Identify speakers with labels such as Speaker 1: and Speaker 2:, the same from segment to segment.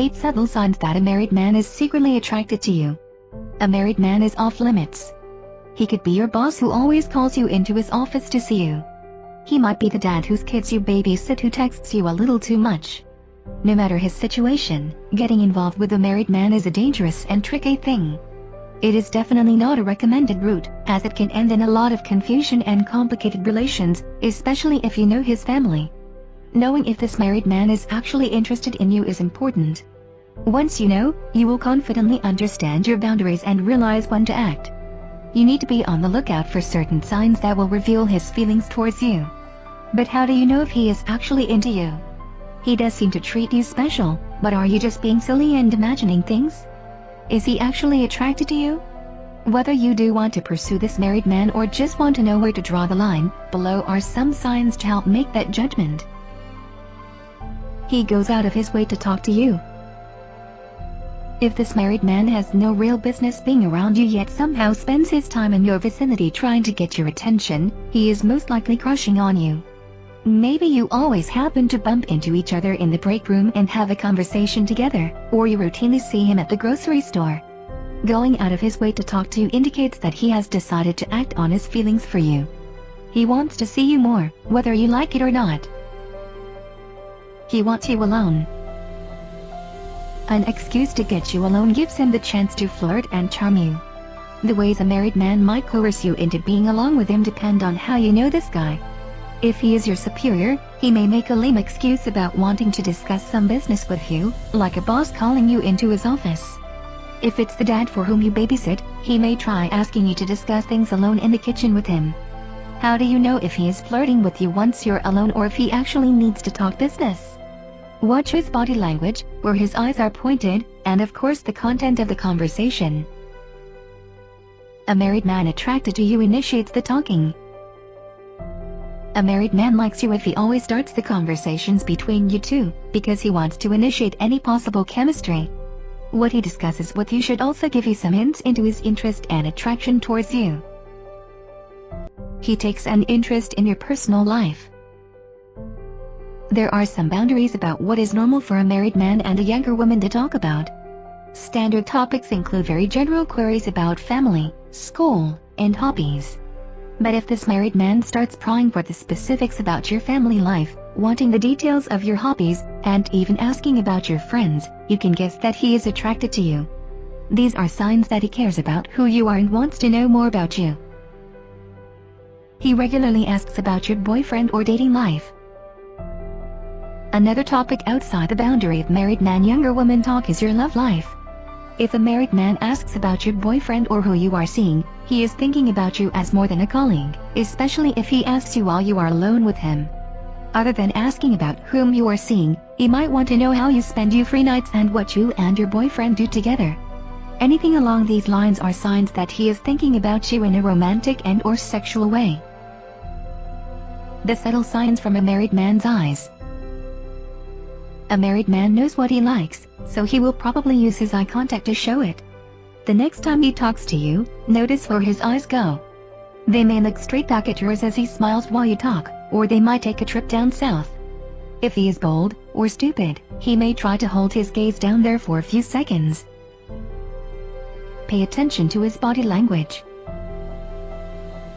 Speaker 1: 8 subtle signs that a married man is secretly attracted to you. A married man is off limits. He could be your boss who always calls you into his office to see you. He might be the dad whose kids you babysit who texts you a little too much. No matter his situation, getting involved with a married man is a dangerous and tricky thing. It is definitely not a recommended route, as it can end in a lot of confusion and complicated relations, especially if you know his family. Knowing if this married man is actually interested in you is important. Once you know, you will confidently understand your boundaries and realize when to act. You need to be on the lookout for certain signs that will reveal his feelings towards you. But how do you know if he is actually into you? He does seem to treat you special, but are you just being silly and imagining things? Is he actually attracted to you? Whether you do want to pursue this married man or just want to know where to draw the line, below are some signs to help make that judgment. He goes out of his way to talk to you. If this married man has no real business being around you yet somehow spends his time in your vicinity trying to get your attention, he is most likely crushing on you. Maybe you always happen to bump into each other in the break room and have a conversation together, or you routinely see him at the grocery store. Going out of his way to talk to you indicates that he has decided to act on his feelings for you. He wants to see you more, whether you like it or not. He wants you alone. An excuse to get you alone gives him the chance to flirt and charm you. The ways a married man might coerce you into being alone with him depend on how you know this guy. If he is your superior, he may make a lame excuse about wanting to discuss some business with you, like a boss calling you into his office. If it's the dad for whom you babysit, he may try asking you to discuss things alone in the kitchen with him. How do you know if he is flirting with you once you're alone or if he actually needs to talk business? Watch his body language, where his eyes are pointed, and of course the content of the conversation. A married man attracted to you initiates the talking. A married man likes you if he always starts the conversations between you two, because he wants to initiate any possible chemistry. What he discusses with you should also give you some hints into his interest and attraction towards you. He takes an interest in your personal life. There are some boundaries about what is normal for a married man and a younger woman to talk about. Standard topics include very general queries about family, school, and hobbies. But if this married man starts prying for the specifics about your family life, wanting the details of your hobbies, and even asking about your friends, you can guess that he is attracted to you. These are signs that he cares about who you are and wants to know more about you. He regularly asks about your boyfriend or dating life. Another topic outside the boundary of married man-younger woman talk is your love life. If a married man asks about your boyfriend or who you are seeing, he is thinking about you as more than a colleague, especially if he asks you while you are alone with him. Other than asking about whom you are seeing, he might want to know how you spend your free nights and what you and your boyfriend do together. Anything along these lines are signs that he is thinking about you in a romantic and/or sexual way. The subtle signs from a married man's eyes. A married man knows what he likes, so he will probably use his eye contact to show it. The next time he talks to you, notice where his eyes go. They may look straight back at yours as he smiles while you talk, or they might take a trip down south. If he is bold or stupid, he may try to hold his gaze down there for a few seconds. Pay attention to his body language.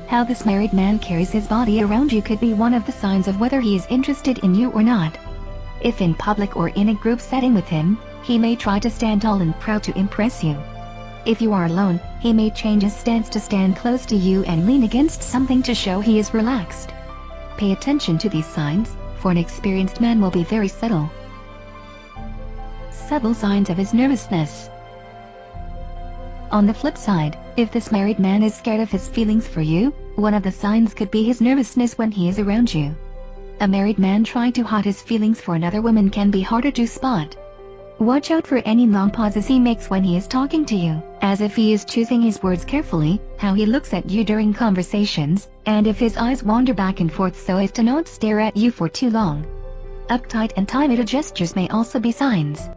Speaker 1: How this married man carries his body around you could be one of the signs of whether he is interested in you or not. If in public or in a group setting with him, he may try to stand tall and proud to impress you. If you are alone, he may change his stance to stand close to you and lean against something to show he is relaxed. Pay attention to these signs, for an experienced man will be very subtle. Subtle signs of his nervousness. On the flip side, if this married man is scared of his feelings for you, one of the signs could be his nervousness when he is around you. A married man trying to hide his feelings for another woman can be harder to spot. Watch out for any long pauses he makes when he is talking to you, as if he is choosing his words carefully, how he looks at you during conversations, and if his eyes wander back and forth so as to not stare at you for too long. Uptight and timid gestures may also be signs.